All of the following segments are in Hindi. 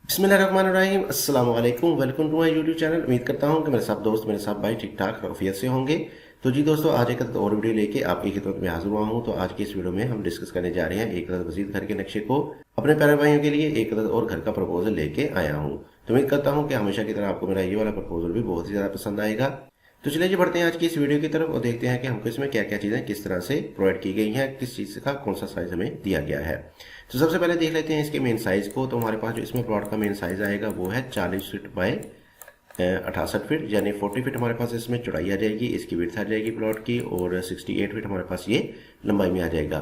बिस्मिल्लाहिर्रहमानिर्रहीम अस्सलाम वालेकुम। Welcome to my YouTube channel. उम्मीद करता हूँ कि मेरे सब दोस्त मेरे सब भाई ठीक ठाक खैरियत से होंगे। तो जी दोस्तों, आज एक और वीडियो लेके आपकी खिदमत में हाजिर हुआ हूँ। तो आज की इस वीडियो में हम डिस्कस करने जा रहे हैं एक मजीद घर के नक्शे को। अपने प्यारे भाइयों के लिए एक और घर का प्रपोजल लेके आया हूँ। तो उम्मीद करता हूँ कि हमेशा की तरह आपको मेरा ये वाला प्रपोजल भी बहुत ही ज़्यादा पसंद आएगा। तो चलिए जी, बढ़ते हैं आज की इस वीडियो की तरफ और देखते हैं कि हमको इसमें क्या क्या चीज़ें किस तरह से प्रोवाइड की गई हैं, किस चीज़ का कौन सा साइज हमें दिया गया है। तो सबसे पहले देख लेते हैं इसके मेन साइज को। तो हमारे पास जो इसमें प्लॉट का मेन साइज आएगा वो है 40 फीट बाय 68 फीट, यानी 40 फीट हमारे पास इसमें चौड़ाई आ जाएगी, इसकी विड्थ आ जाएगी प्लॉट की, और 68 फीट हमारे पास ये लंबाई में आ जाएगा।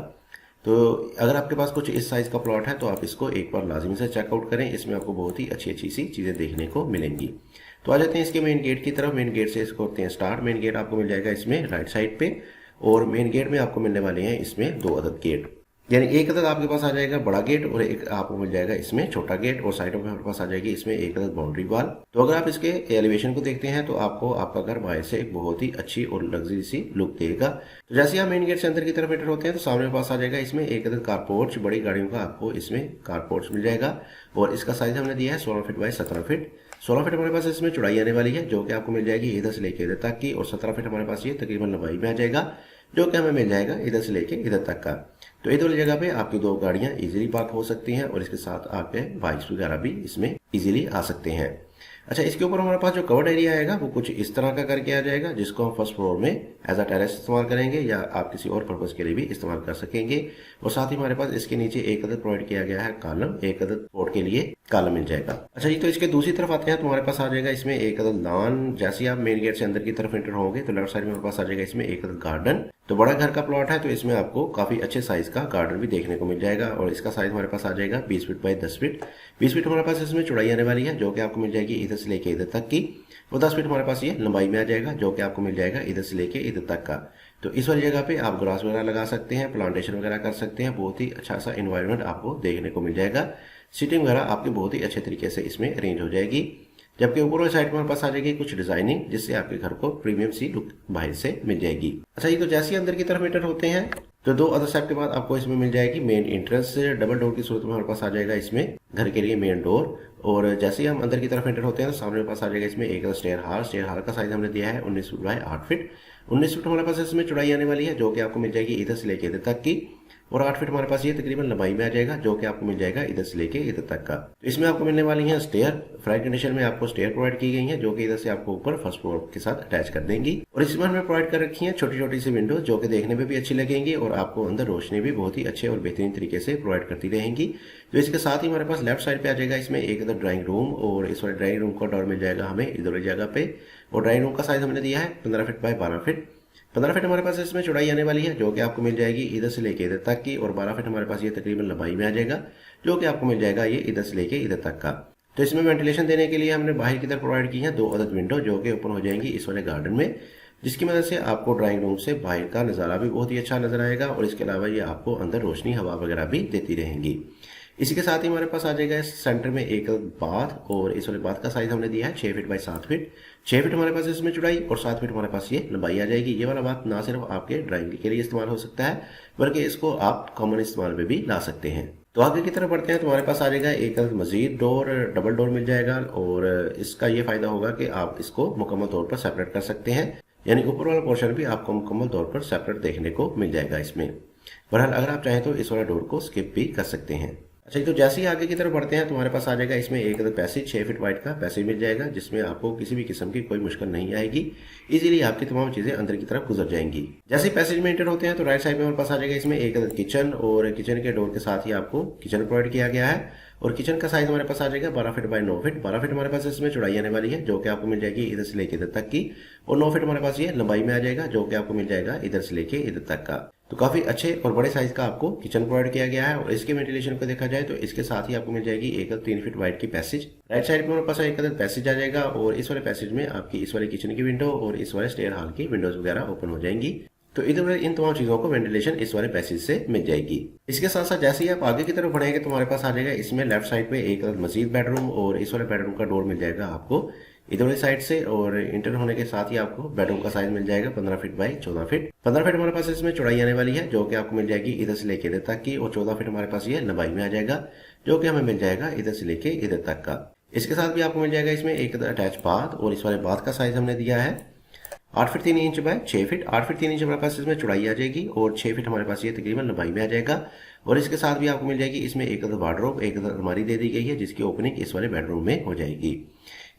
तो अगर आपके पास कुछ इस साइज़ का प्लॉट है तो आप इसको एक बार लाजमी से चेकआउट करें, इसमें आपको बहुत ही अच्छी अच्छी सी चीज़ें देखने को मिलेंगी। तो आ जाते हैं इसके मेन गेट की तरफ। मेन गेट से इसको करते हैं स्टार्ट। मेन गेट आपको मिल जाएगा इसमें राइट साइड पे, और मेन गेट में आपको मिलने वाले हैं इसमें 2 अदद गेट, यानी एक अदद आपके पास आ जाएगा बड़ा गेट और एक आपको मिल जाएगा इसमें छोटा गेट, और साइडों में हमारे पास आ जाएगी इसमें एक अदद बाउंड्री वॉल। तो अगर आप इसके एलिवेशन को देखते हैं तो आपको आपका घर बाहर से एक बहुत ही अच्छी और लग्जरी सी लुक देगा। तो जैसे आप मेन गेट से अंदर की तरफ एंटर होते हैं तो सामने पास आ जाएगा इसमें एक अदद कारपोर्च, बड़ी गाड़ियों का आपको इसमें कारपोर्च मिल जाएगा, और इसका साइज हमने दिया है 16 फीट बाय 17 फीट। 16 फीट हमारे पास इसमें चौड़ाई आने वाली है, जो कि आपको मिल जाएगी इधर से लेके इधर तक की, और 17 फीट हमारे पास ये तकरीबन लंबाई में आ जाएगा, जो कि हमें मिल जाएगा इधर से लेके इधर तक का। तो इधर वाली जगह पे आपकी 2 गाड़ियां इजीली पार्क हो सकती हैं, और इसके साथ आपके बाइक्स वगैरह भी इसमें इजीली आ सकते हैं। अच्छा, इसके ऊपर हमारे पास जो कवर्ड एरिया आएगा वो कुछ इस तरह का करके आ जाएगा, जिसको हम फर्स्ट फ्लोर में एज अ टेरेस इस्तेमाल करेंगे, या आप किसी और पर्पज के लिए भी इस्तेमाल कर सकेंगे। और साथ ही हमारे पास इसके नीचे एक अदद प्रोवाइड किया गया है कॉलम, एक अदद पोर्ट के लिए कॉलम मिल जाएगा। अच्छा जी, तो इसके दूसरी तरफ आते हैं तो हमारे पास आ जाएगा इसमें एक अदद लॉन। जैसे ही आप मेन गेट से अंदर की तरफ एंटर होंगे तो लेफ्ट साइड में हमारे पास आ जाएगा इसमें एक अदद गार्डन। तो बड़ा घर का प्लॉट है तो इसमें आपको काफी अच्छे साइज का गार्डन भी देखने को मिल जाएगा, और इसका साइज हमारे पास आ जाएगा 20 फीट बाय 10 फीट। 20 फीट हमारे पास इसमें चौड़ाई आने वाली है, जो कि आपको मिल जाएगी इधर से लेके इधर तक की, और 10 फीट हमारे पास ये लंबाई में आ जाएगा, जो कि आपको मिल जाएगा इधर से लेके इधर तक का। तो इस वाली जगह पे आप ग्रास वगैरह लगा सकते हैं, प्लांटेशन वगैरह कर सकते हैं, बहुत ही अच्छा सा इन्वायरमेंट आपको देखने को मिल जाएगा। सीटिंग वगैरह आपकी बहुत ही अच्छे तरीके से इसमें अरेंज हो जाएगी। जबकि ऊपर वाली साइड में हमारे पास आ जाएगी कुछ डिजाइनिंग, जिससे आपके घर को प्रीमियम सी लुक बाहर से मिल जाएगी। अच्छा, ये तो जैसे ही अंदर की तरफ एंटर होते हैं तो 2 अदर स्टेप के बाद आपको इसमें मिल जाएगी मेन एंट्रेंस। डबल डोर की सूरत में हमारे पास आ जाएगा इसमें घर के लिए मेन डोर, और जैसे ही हम अंदर की तरफ एंटर होते हैं तो सामने पास आ जाएगा इसमें एक स्टेयर हाल। स्टेयर हाल का साइज हमने दिया है 19 फीट बाय 8 फीट। 19 फीट हमारे पास इसमें चौड़ाई आने वाली है, जो कि आपको मिल जाएगी इधर से लेके इधर तक की, और 8 फीट हमारे पास ये तकरीबन लंबाई में आ जाएगा, जो कि आपको मिल जाएगा इधर से लेके इधर तक का। तो इसमें आपको मिलने वाली है स्टेयर। फ्राइड कंडीशन में आपको स्टेयर प्रोवाइड की गई है, जो कि इधर से आपको ऊपर फर्स्ट फ्लोर के साथ अटैच कर देंगी। और इसमें हमने प्रोवाइड कर रखी है छोटी छोटी सी विंडो, जो कि देखने में भी अच्छी लगेंगी, और आपको अंदर रोशनी भी बहुत ही अच्छे और बेहतरीन तरीके से प्रोवाइड करती रहेंगी। तो इसके साथ ही हमारे पास लेफ्ट साइड पे आ जाएगा इसमें एक अदर ड्राइंग रूम, और इस वाले ड्राइंग रूम का डोर मिल जाएगा हमें इधर वाली जगह पे। और ड्राइंग रूम का साइज हमने दिया है 15 फीट बाय 12 फीट। 15 फीट हमारे पास इसमें चौड़ाई आने वाली है, जो कि आपको मिल जाएगी इधर से लेके इधर तक की, और 12 फीट हमारे पास ये तकरीबन लंबाई में आ जाएगा, जो कि आपको मिल जाएगा ये इधर से लेके इधर तक का। तो इसमें वेंटिलेशन देने के लिए हमने बाहर की तरफ प्रोवाइड की है 2 अदद विंडो, जो कि ओपन हो जाएंगी इस वाले गार्डन में, जिसकी मदद से आपको ड्राइंग रूम से बाहर का नज़ारा भी बहुत ही अच्छा नजर आएगा, और इसके अलावा ये आपको अंदर रोशनी हवा वगैरह भी देती रहेंगी। इसी के साथ ही हमारे पास आ जाएगा इस सेंटर में एक बाथ, और इस वाले बाथ का साइज हमने दिया है 6 फीट बाय 7 फीट। 6 फीट हमारे पास इसमें चौड़ाई और 7 फीट हमारे पास ये लंबाई आ जाएगी। ये वाला बाथ ना सिर्फ आपके ड्राइंग के लिए इस्तेमाल हो सकता है, बल्कि इसको आप कॉमन इस्तेमाल में भी ला सकते हैं। तो आगे की तरफ बढ़ते हैं तो हमारे पास आ जाएगा एक मजीद डोर, डबल डोर मिल जाएगा, और इसका ये फायदा होगा कि आप इसको मुकम्मल तौर पर सेपरेट कर सकते हैं, यानी ऊपर वाला पोर्शन भी आपको मुकम्मल तौर पर सेपरेट देखने को मिल जाएगा इसमें। बहरहाल अगर आप चाहें तो इस वाला डोर को स्किप भी कर सकते हैं। अच्छा, तो जैसे ही आगे की तरफ बढ़ते हैं तो हमारे पास आ जाएगा इसमें एक पैसेज 6 फीट वाइड का पैसेज मिल जाएगा, जिसमें आपको किसी भी किस्म की कोई मुश्किल नहीं आएगी। इजीली आपकी तमाम चीजें अंदर की तरफ गुजर जाएंगी। जैसे ही पैसेज में एंटर होते हैं तो राइट साइड में हमारे पास आ जाएगा इसमें एक किचन, और किचन के डोर के साथ ही आपको किचन प्रोवाइड किया गया है, और किचन का साइज हमारे पास आ जाएगा 12 फीट बाय 9 फीट। 12 फीट हमारे पास इसमें चौड़ाई आने वाली है, जो कि आपको मिल जाएगी इधर से लेके इधर तक की, और 9 फीट हमारे पास ये लंबाई में आ जाएगा, जो कि आपको मिल जाएगा इधर से लेके इधर तक का। तो काफी अच्छे और बड़े साइज का आपको किचन प्रोवाइड किया गया है, और इसके वेंटिलेशन को देखा जाए तो इसके साथ ही आपको मिल जाएगी एक 3 फीट वाइड की पैसेज। राइट साइड में हमारे पास एक पैसेज आ जाएगा, और इस वाले पैसेज में आपकी इस वाले किचन की विंडो और इस वाले स्टेयर हॉल की विंडोज वगैरह ओपन हो जाएंगी। तो इधर इन तमाम चीजों को वेंटिलेशन इस वाले पैसेज से मिल जाएगी। इसके साथ साथ जैसे ही आप आगे की तरफ बढ़ेंगे तो हमारे पास आ जाएगा इसमें लेफ्ट साइड पे एक मजीद बेडरूम, और इस वाले बेडरूम का डोर मिल जाएगा आपको इधर वाली साइड से, और इंटर होने के साथ ही आपको बेडरूम का साइज मिल जाएगा 15 फीट बाय 14 फीट। 15 फीट हमारे पास इसमें चौड़ाई आने वाली है, जो कि आपको मिल जाएगी इधर से लेके इधर तक की, और 14 फीट हमारे पास ये लंबाई में आ जाएगा, जो कि हमें मिल जाएगा इधर से लेके इधर तक का। इसके साथ भी आपको मिल जाएगा इसमें एक अटैच बाथ, और इस वाले बाथ का साइज हमने दिया है 8 feet 3 inch by 6 feet. 8 feet 3 inch हमारे पास इसमें चौड़ाई आ जाएगी और 6 फीट हमारे पास ये तकरीबन लंबाई में आ जाएगा। और इसके साथ भी आपको मिल जाएगी इसमें एक वार्डरोब, एक अलमारी दे दी गई है जिसकी ओपनिंग इस वाले बेडरूम में हो जाएगी।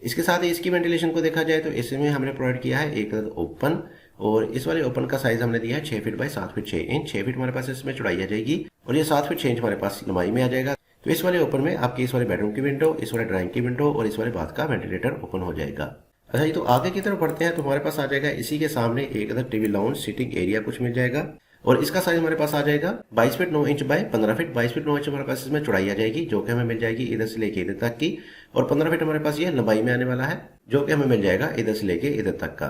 इसके साथ ही इसकी वेंटिलेशन को देखा जाए तो इसमें हमने प्रोवाइड किया है एक ओपन, और इस वाले ओपन का साइज हमने दिया है 6 feet by 7 feet 6 inch. 6 feet हमारे पास इसमें चौड़ाई आ जाएगी और ये 7 फीट 6 इंच हमारे पास लंबाई में आ जाएगा। तो इस वाले ओपन में आपके इस वाले बेडरूम की विंडो, इस वाले ड्राइंग की विंडो और इस वाले बाथ का वेंटिलेटर ओपन हो जाएगा। अच्छा ये तो आगे की तरफ बढ़ते हैं तो हमारे पास आ जाएगा इसी के सामने एक टीवी लाउंज सिटिंग एरिया कुछ मिल जाएगा, और इसका साइज हमारे पास आ जाएगा 22 feet 9 inch by 15 feet. 22 feet 9 inch हमारे पास इसमें चौड़ाई आ जाएगी जो कि हमें मिल जाएगी इधर से लेके इधर तक की, और 15 फीट हमारे पास ये लंबाई में आने वाला है जो कि हमें मिल जाएगा इधर से लेके इधर तक का।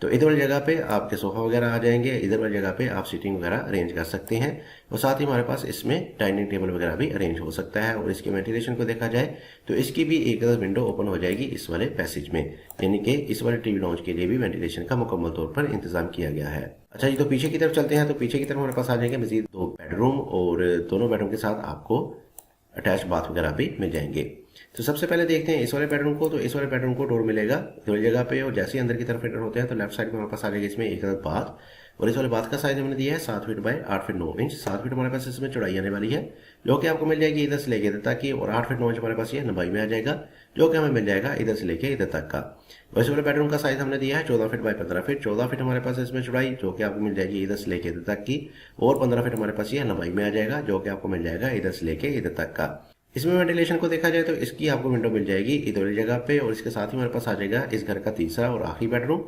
तो इधर वाली जगह पे आपके सोफा वगैरह आ जाएंगे, इधर वाली जगह पे आप सीटिंग वगैरह अरेंज कर सकते हैं, और साथ ही हमारे पास इसमें डाइनिंग टेबल वगैरह भी अरेंज हो सकता है। और इसके वेंटिलेशन को देखा जाए तो इसकी भी एक विंडो ओपन हो जाएगी इस वाले पैसेज में, यानी कि इस वाले टीवी लॉन्च के लिए भी वेंटिलेशन का मुकम्मल तौर पर इंतजाम किया गया है। अच्छा ये तो पीछे की तरफ चलते हैं तो पीछे की तरफ हमारे पास आ जाएंगे मजीद 2 बेडरूम, और दोनों बेडरूम के साथ आपको अटैच बाथ वगैरह भी मिल जाएंगे। तो सबसे पहले देखते हैं इस वाले बेडरूम को। तो इस वाले बेडरूम को डोर मिलेगा इस जगह पे, और जैसे ही अंदर की तरफ एंटर होते हैं तो लेफ्ट साइड में हमारे पास आ जाएगा इसमें एक बाथ, और इस वाले बाथ का साइज हमने दिया है 7 feet by 8 feet 9 inch. 7 feet हमारे पास इसमें चौड़ाई आने वाली है जो कि आपको मिल जाएगी इधर से लेके इधर तक की, और 8 फीट 9 इंच हमारे पास ये लंबाई में आ जाएगा जो कि हमें मिल जाएगा इधर से लेके इधर तक का। वैसे वाले बेडरूम का साइज हमने दिया है 14 फीट बाय 15 फीट। 14 फीट हमारे पास इसमें चौड़ाई जो कि आपको मिल जाएगी इधर से लेके इधर तक की, और 15 फीट हमारे पास ये लंबाई में आ जाएगा जो कि आपको मिल जाएगा इधर से लेके इधर तक का। इसमें वेंटिलेशन को देखा जाए तो इसकी आपको विंडो मिल जाएगी इधर वाली जगह पे, और इसके साथ ही हमारे पास आ जाएगा इस घर का तीसरा और आखिरी बेडरूम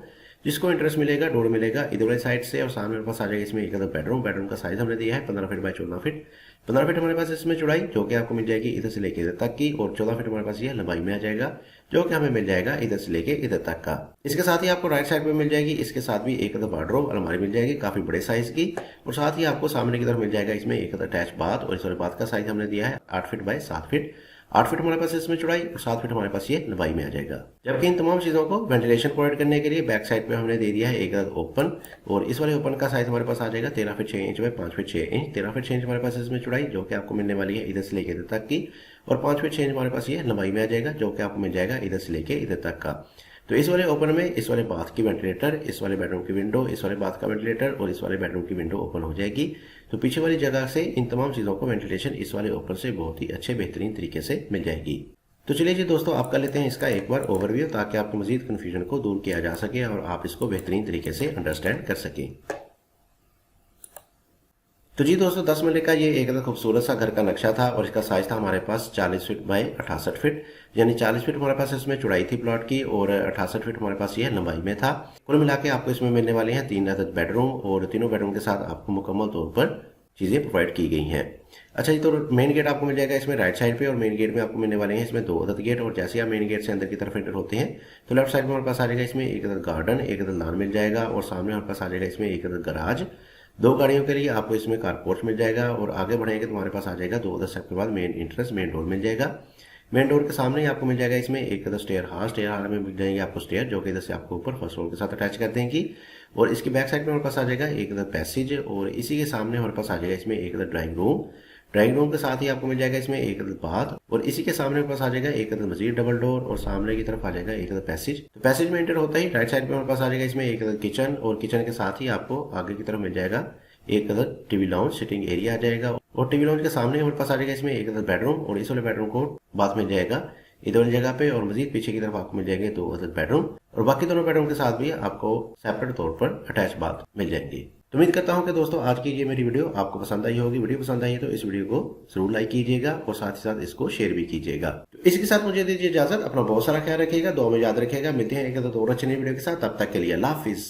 जिसको इंटरेस्ट मिलेगा, डोर मिलेगा इधर वाली साइड से, और सामने हमारे पास आ जाएगा इसमें एक बेडरूम। बेडरूम का साइज हमने दिया है 15 फीट बाय 14 फीट। 15 फीट हमारे पास इसमें चौड़ाई जो कि आपको मिल जाएगी इधर से लेके इधर तक की, और 14 फीट हमारे पास ये लंबाई में आ जाएगा जो कि हमें मिल जाएगा इधर से लेके इधर तक का। इसके साथ ही आपको राइट साइड पे मिल जाएगी इसके साथ भी एक वार्डरोब अलमारी मिल जाएगी काफी बड़े साइज की, और साथ ही आपको सामने की तरफ मिल जाएगा इसमें एक अटैच बाथ, और इस वाले बाथ का साइज हमने दिया है 8 फीट बाय 7 फीट। 8 फीट हमारे पास इसमें चौड़ाई और 7 फीट हमारे पास ये लंबाई में आ जाएगा। जबकि इन तमाम चीजों को वेंटिलेशन प्रोवाइड करने के लिए बैक साइड पे हमने दे दिया है एक ओपन, और इस वाले ओपन का साइज हमारे पास आ जाएगा 13 feet 6 inch by 5 feet 6 inch. 13 feet 6 inch हमारे पास इसमें चौड़ाई जो कि आपको मिलने वाली है इधर से लेके इधर तक की, और 5 फीट 6 इंच हमारे पास ये लंबाई में आ जाएगा जो कि आपको मिल जाएगा इधर से लेके इधर तक का। तो इस वाले ओपन में इस वाले बाथ की वेंटिलेटर, इस वाले बेडरूम की विंडो, इस वाले बाथ का वेंटिलेटर और इस वाले बेडरूम की विंडो ओपन हो जाएगी। तो पीछे वाली जगह से इन तमाम चीजों को वेंटिलेशन इस वाले ओपन से बहुत ही अच्छे बेहतरीन तरीके से मिल जाएगी। तो चलिए जी दोस्तों, आप कर लेते हैं इसका एक बार ओवरव्यू ताकि आपको मजीद कंफ्यूजन को दूर किया जा सके और आप इसको बेहतरीन तरीके से अंडरस्टैंड कर सकें। तो जी दोस्तों, 10 मरले का ये एक खूबसूरत सा घर का नक्शा था, और इसका साइज था हमारे पास 40 फीट बाय 68 फीट, यानी 40 फीट हमारे पास इसमें चौड़ाई थी प्लॉट की, और 68 फीट हमारे पास ये लंबाई में था। कुल मिला के आपको इसमें मिलने वाले हैं 3 अदद बेडरूम, और तीनों बेडरूम के साथ आपको मुकम्मल तौर पर चीजें प्रोवाइड की गई हैं। अच्छा जी, तो मेन गेट आपको मिल जाएगा इसमें राइट साइड पे, और मेन गेट में आपको मिलने वाले हैं इसमें 2 अदद गेट, और जैसे आप मेन गेट से अंदर की तरफ एंटर होते हैं तो लेफ्ट साइड में हमारे पास आ जाएगा इसमें एक अदद गार्डन, एक अदद लॉन मिल जाएगा, और सामने हमारे पास आ जाएगा इसमें एक अदद गराज। 2 गाड़ियों के लिए आपको इसमें कारपोर्ट मिल जाएगा, और आगे बढ़ेंगे तो हमारे पास आ जाएगा 2 अदद स्टेप के बाद मेन इंट्रेंस मेन डोर मिल जाएगा। मेन डोर के सामने ही आपको मिल जाएगा इसमें एक अदद स्टेयर हाल में मिल जाएंगे आपको स्टेयर जो कि इधर से आपको ऊपर फर्स्ट फ्लोर के साथ अटैच कर देंगी, और इसकी बैक साइड में हमारे पास आ जाएगा एक अदद पैसेज, और इसी के सामने हमारे पास आ जाएगा इसमें एक अदद ड्राइंग रूम। ड्राइंग रूम के साथ ही आपको मिल जाएगा इसमें एक अदद बाथ, और इसी के सामने हमारे पास आ जाएगा एक अदद मजीद डबल डोर, और सामने की तरफ आ जाएगा एक अदद पैसेज। तो पैसेज में एंटर होता ही राइट साइड में हमारे पास आ जाएगा इसमें एक अदद किचन, और किचन के साथ ही आपको आगे की तरफ मिल जाएगा एक अदद टीवी लाउंज सिटिंग एरिया आ जाएगा, और टीवी लाउंज के सामने हमारे पास आ जाएगा इसमें एक अदद बेडरूम, और इस वाले बेडरूम को बाथ मिल जाएगा इधर वाली जगह पे, और मजीद पीछे की तरफ आपको मिल जाएंगे 2 अदद बेडरूम, और बाकी दोनों बेडरूम के साथ भी आपको सेपरेट तौर पर अटैच बाथ मिल जाएंगे। तो उम्मीद करता हूं कि दोस्तों आज की ये मेरी वीडियो आपको पसंद आई होगी। वीडियो पसंद आई है तो इस वीडियो को जरूर लाइक कीजिएगा, और साथ ही साथ इसको शेयर भी कीजिएगा। तो इसके साथ मुझे दीजिए इजाजत, अपना बहुत सारा ख्याल रखिएगा, दुआ में याद रखिएगा। मिलते हैं एक और अच्छी नई वीडियो के साथ, तब तक के लिए अल्लाह हाफिज।